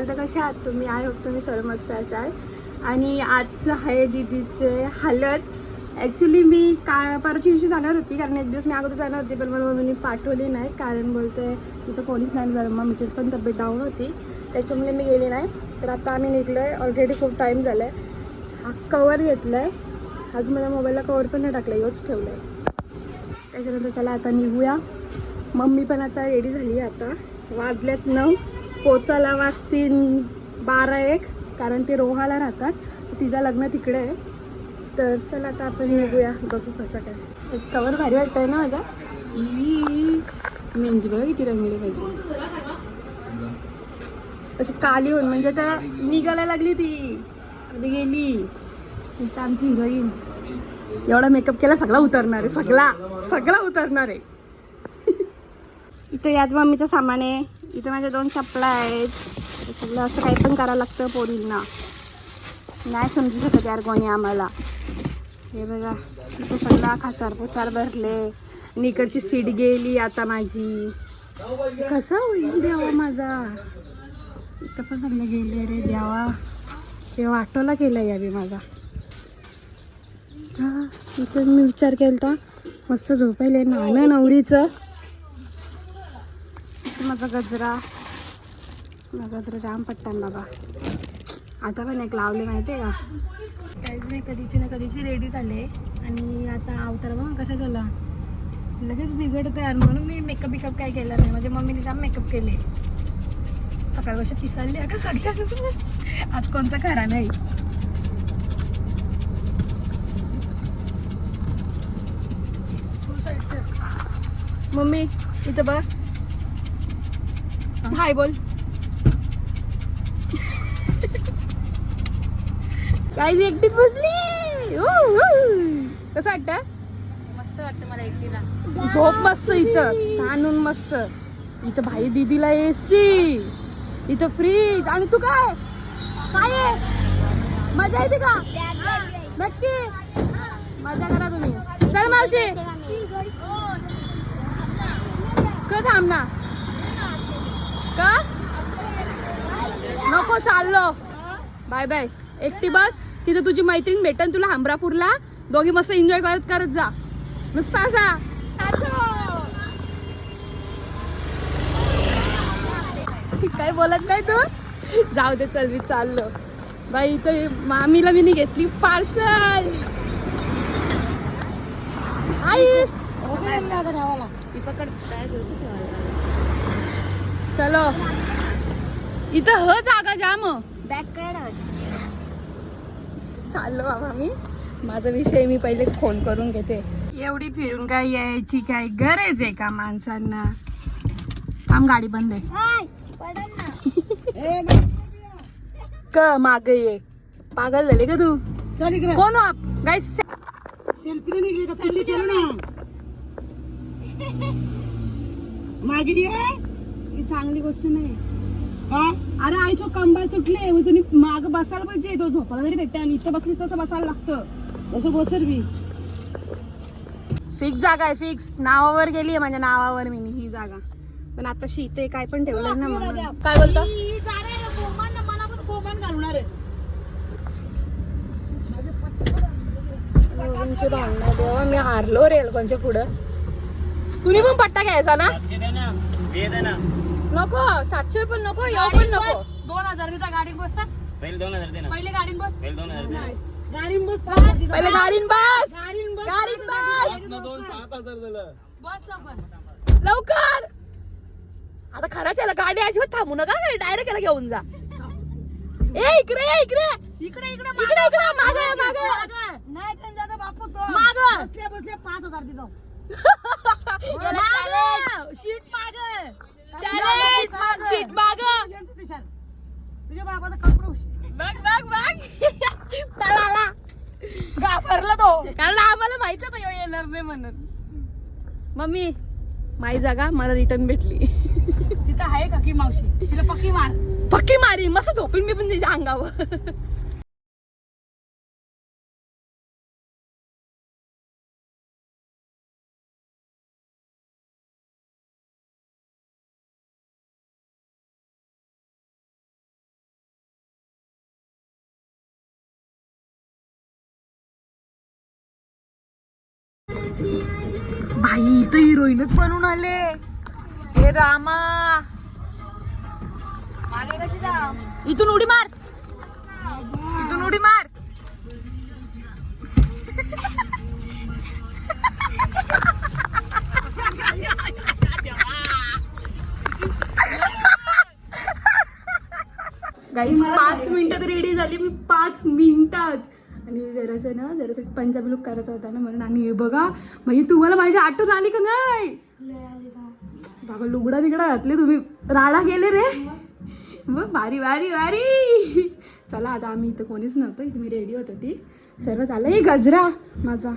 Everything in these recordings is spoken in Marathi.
तर कसे आहात तुम्ही? आय होप तुम्ही सर्व मस्त असाल. आणि आजचं आहे दीदीचे हालत. ॲक्च्युली मी परवाच्या दिवशी जाणार होती, कारण एक दिवस मी अगोदर जाणार होती, पण मला मम्मीने पाठवली नाही, कारण बोलते तिथं कोणीच नाही झालं. मम्मीची पण तब्येत डाऊन होती, त्याच्यामुळे मी गेली नाही. तर आता आम्ही निघलो आहे. ऑलरेडी खूप टाईम झाला आहे. हा कवर घेतला आहे. आज माझ्या मोबाईलला कवर पण नाही टाकलं, योच ठेवलं आहे. त्याच्यानंतर चला आता निघूया. मम्मी पण आता रेडी झाली आहे. आता वाजल्यात 9, पोचायला वाजतील 12-1, कारण ते रोहाला राहतात. तिचं लग्न तिकडे आहे. तर चला आता आपण निघूया, बघू कसं काय. कवर भारी वाटतंय ना माझा. मेहंदी बघा किती रंगली पाहिजे, अशी काली होऊन, म्हणजे आता निघायला लागली ती गेली. इथं आमची हिरोईन एवढा मेकअप केला, सगळा उतरणार आहे, सगळा उतरणार आहे. इथं याच मम्मीचं सामान आहे. इथं माझ्या 2 चपला आहेत. सगळं असं काही पण करावं लागतं पोरींना, नाही समजू शकत यार कोणी आम्हाला. हे बघा इथं सगळा खाचार भरले. इकडची सीट गेली आता माझी, कसा होईल देवा माझा. इथं पण सगळं गेले रे देवा. तेव्हा ऑटोला केला यावी माझा. हा इथं मी विचार केला मस्त झोपायला नाणं नवरीचं. माझा गजरा जाम पट्टान बाबा. आता पण एक लावले माहिती आहे का. काहीच नाही, कधीची ना कधीची रेडी झाले. आणि आता अवतार बघा कसा झाला, लगेच बिघडतं यार. म्हणून मी मेकअप काय केला नाही. म्हणजे मम्मीने जाम मेकअप केले. सकाळ वर्ष पिसाळली का सगळ्या. आज कोणचा खरा नाही. मम्मी इथं बघ, हाय बोल. काही एकटीच बसली. कसं वाटतं? मस्त वाटतं मला एकटीला. झोप मस्त इथं ताणून मस्त. इथं भाई दीदीला एसी, इथं फ्रीज. आणि तू काय आहे, मजा येते का? नक्की मजा करा तुम्ही. चल मावशी क थांब ना का नको, चाललो बाय बाय. एकटी बस, तिथं तुझी मैत्रीण भेटन तुला हमरापूरला. दोघी मस्त एन्जॉय करत जा नुसता असा. काय बोलत नाही तू? जाऊ दे चल, मी चाललो बाई. इथं मामीला मी घेतली पार्सल. आई चलो इथं जागा जाम बॅग काढ. चाललो बाबा मी. माझा विषय मी पहिले फोन करून घेते. एवढी फिरून काय यायची काय गरज आहे का माणसांना? काम गाडी बंद आहे. क माग ये, पागल झाले का तू? कोण आप गाइस सेल्फी निघली का? पीछे चलो ना. मागे ही चांगली गोष्ट नाही का? अरे आईचं कंबर तुटले, तुम्ही माग बसायला पाहिजे. तो झोपायला तरी भेटते, आणि इथं बसली तसं बसायला लागतं. असं बसर मी. फिक्स जागा आहे, फिक्स नावावर गेली आहे, माझ्या नावावर मी ही जागा. पण आता शीते काय पण ठेवलं ना म्हणून. काय बोलतो? देवा मी हारलो रेल्कोनच्या पुढं. तुम्ही पण पट्टा घ्यायचा ना? नको 700 पण नको, येऊ पण नको. 2000 देता गाडीत बसता. पहिले 2000 दे ना. पहिले गाडीत बस. पहिले 2000 दे. गाडीन बस. पहिले गाडीन बस. बस लवकर. लवकर. आता खरंच याला गाडी अजिबात थांबू नका, डायरेक्ट याला घेऊन जा. इकडे मागे नाही त्यांचा बापू तो मागं. बसल्या 5000 देतो. शीट माग. शीट माग. तुझ्या बाबाचा कपडा बघ घाबरला तो, कारण आम्हाला माहित होतं येणार नाही म्हणून. मम्मी माझी जागा मला रिटर्न भेटली. तिथं आहे का की मावशी? तिला पक्की मारी मस्त झोपून मी पण तिच्या अंगावर. भाई इथं हिरोईनच बनून आले. हे रामा, इथून उडी मार, इथून उडी मार. गाईज 5 मिनिटात रेडी झाली मी, 5 मिनिटात. आणि जरासं पंजाबी लुक करायचा होता ना म्हणून. आणि हे बघा म्हणजे तुम्हाला माझी आठवण आली का नाही बाबा, लुगडा बिगडा घातले तुम्ही, राडा गेले रे. मग भारी भारी भारी. चला आता आम्ही इथं कोणीच नव्हतं, इथे मी रेडी होत होती, सर्व झालं. हे गजरा माझा,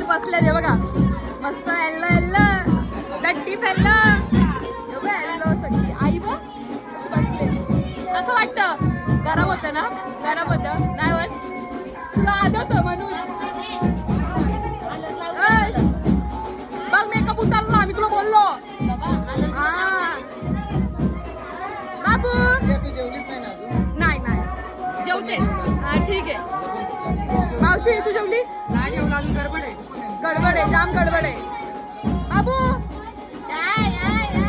बसल्या रे बघा मस्त. एल्लो एल्लो गट्टी पेल्लो एल्लो सगळी. आई बघ कशी बसले. कसं वाटतं? गरम होतं ना? गरम होतं नाही होत? तुला आदत म्हणून बघ मेकअप उतरलो आम्ही, तुला बोललो. हा बाबू नाही नाही जेवते. हा ठीक आहे. मावशी तू जेवली? नाही जेवला अजून, गडबड आहे. गडबड आहे, जाम गडबड आहे. बाबू याय याय याय.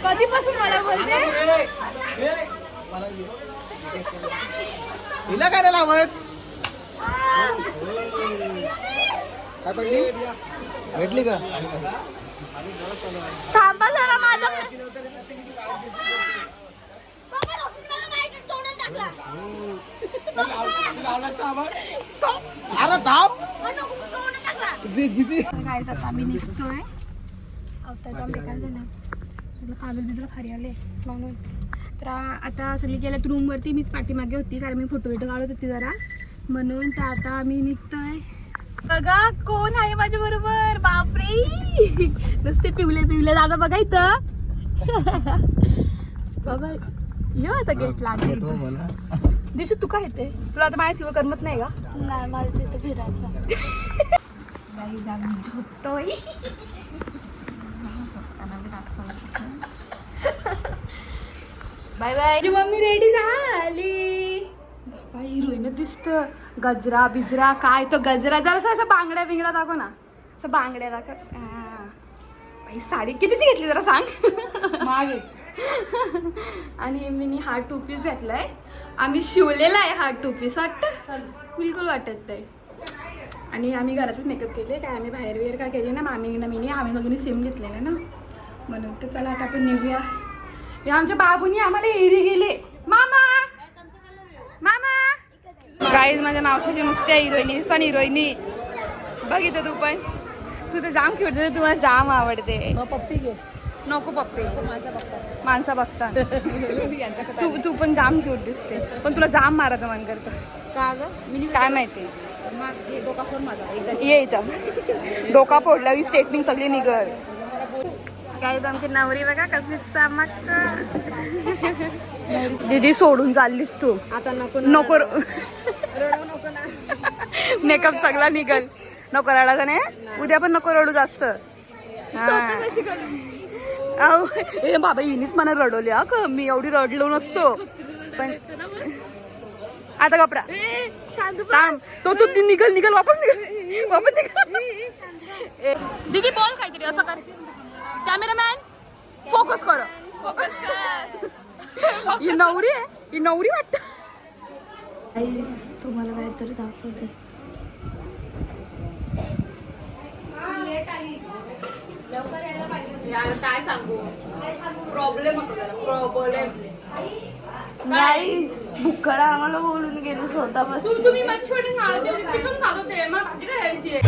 कधीपासून मला बोलते? हिला काय लावत भेटली का? थांबा जरा माझं. अरे धाव. काय आता आम्ही निघतोय. अवताच्या बेकार झालं, कागद बिजलं खाली आले म्हणून. तर आता सगळी गेल्यात रूमवरती, मीच पाठीमागे होती कारण मी फोटो बिटो काढत होती जरा म्हणून. तर आता आम्ही निघतोय. बघा कोण आहे माझ्या बरोबर. बापरे नुसते पिवले पिवले दादा बघा इथं. बाबा ये असं गेट लागेल. दिसू तू काय येते? तुला आता माझ्या शिव करमत नाही का? नाही मला तिथं फिरायचं. आम्ही झोपतोय. Bye bye. मम्मी रेडी झाली. बाबा हिरोईन दिसत. गजरा बिजरा काय तो गजरा जरा असं बांगड्या बिंगड्या दाखव ना, असं बांगड्या दाखव. बाई साडी कितीची घेतली जरा सांग. मागे आणि मी हा 2 पीस घेतलाय. आम्ही शिवलेला आहे हा 2 पीस. वाटतं बिलकुल वाटत नाही. आणि आम्ही घरातच मेकअप केले, काय आम्ही बाहेर वगैरे काय केले ना. मामीने मीने आम्ही दोघींनी सेम घेतलेलं ना म्हणून. तर चला आता आपण निघूया. आमच्या बाबूनी आम्हाला एरी गेले. मामा मामा गाईज माझ्या मावशीची नुसत्या हिरोईनी पण हिरोईनी. बघितलं तू पण, तू तर जाम क्यूट, तुम्हाला जाम आवडते. पप्पी घे. नको पप्पी, माणसं बघता. तू पण जाम क्यूट दिसते, पण तुला जाम मारायचं मन करतं का ग? मी काय माहिती. डोका फोन माझा ये इथं. डोका फोडला ही स्टेटनिंग सगळी निघल. काय आमची नवरी बघा कसली चमक. दीदी सोडून चाललीस तू आता. नको नको रडू नको ना. मेकअप सगळा निघल. नको रडायचा नाही उद्या पण. नको रडू जास्त. ए बाबा हिनीच मला रडवली. मी एवढी रडलो नसतो पण आता गपरा थांब तो निघल वापस निघल दीदी बोल काहीतरी असं कर कॅमेरामॅन फोकस कर ही नवरी वाटत तुम्हाला काहीतरी दाखवते. यार काय सांगू प्रॉब्लेम गाईस भुक्कड आम्हाला बोलून गेलो स्वतः बस. तुम्ही मच्छी वाटून खात होते चिकन खात होते मग भाजी काय खायची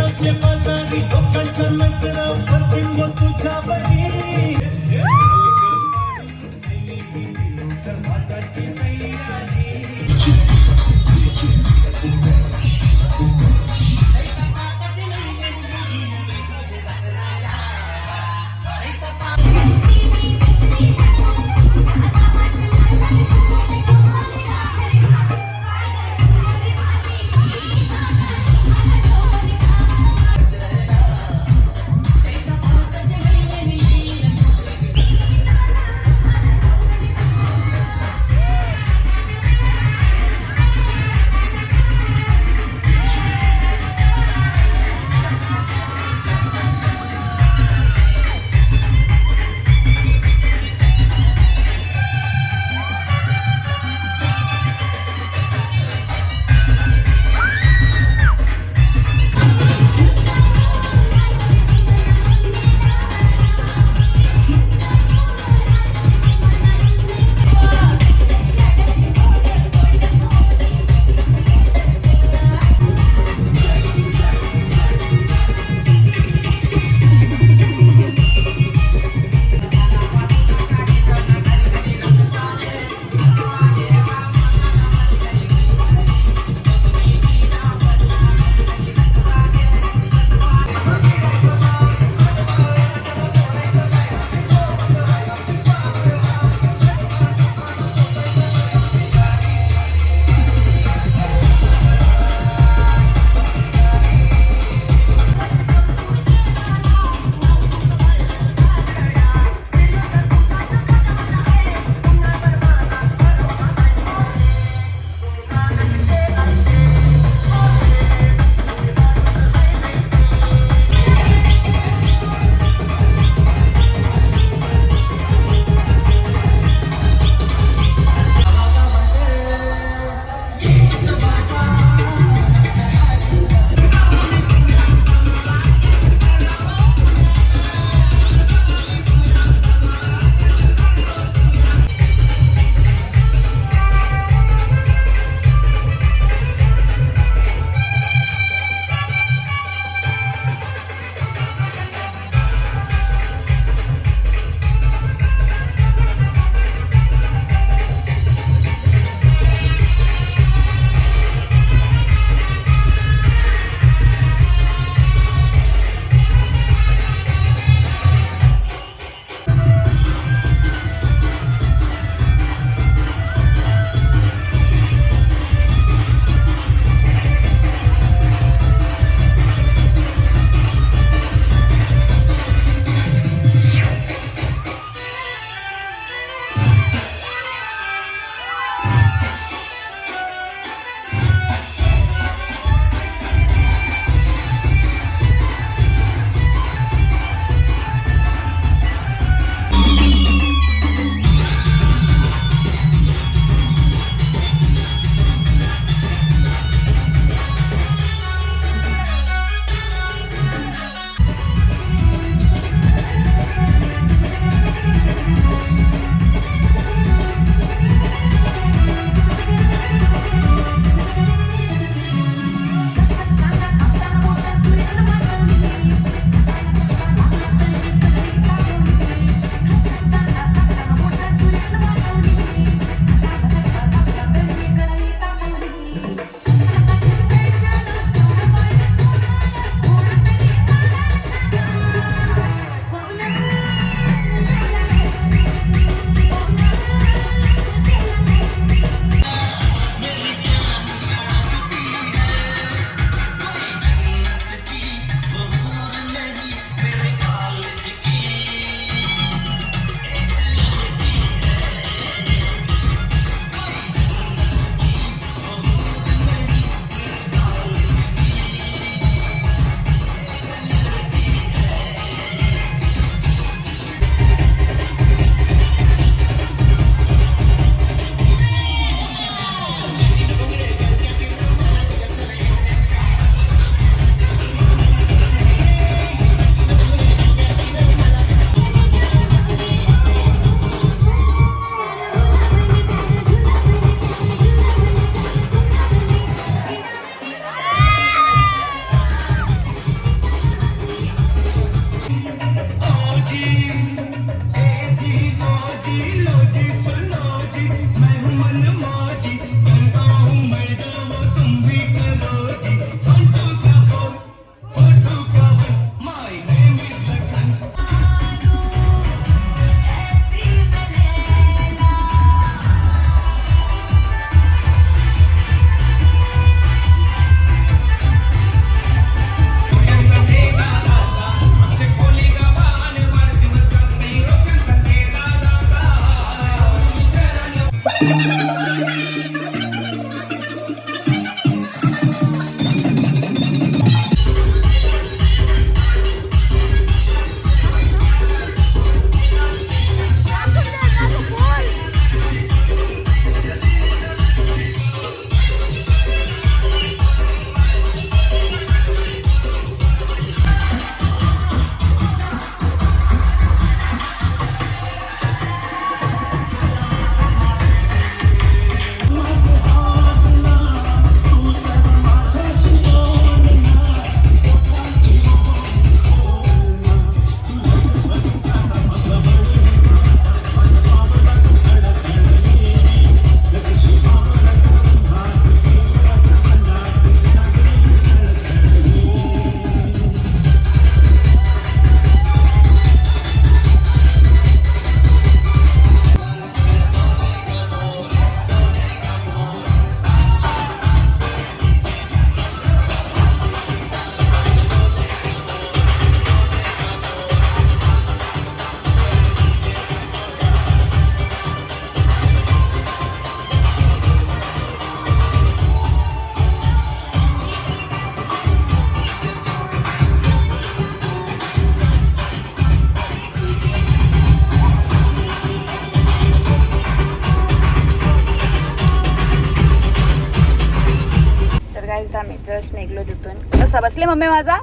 गाईज आम्ही जस्ट निघलो तिथून. कसं बसले मम्मी माझा?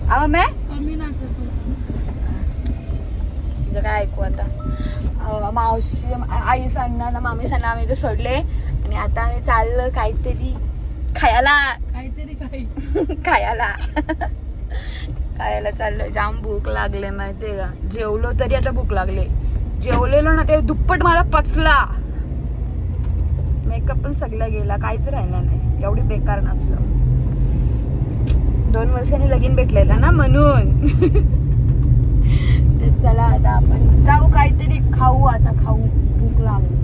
हा मम्मी तिचं काय ऐकू आता. मावशी आई सांगणार मामी सांगणार आम्ही इथे सोडले आणि आता आम्ही चाललो काहीतरी खायला. खायला खायला चाललोय. जाम भूक लागले माहितीये का. जेवलो तरी आता भूक लागले. जेवलेलो ना ते दुप्पट मला पचला. मेकअप पण सगळं गेला, काहीच राहिला नाही. एवढी बेकार नाचलं. 2 वर्षांनी लगीन भेटलेला ना म्हणून. चला आता आपण जाऊ काहीतरी खाऊ. आता खाऊ. भूक लागली.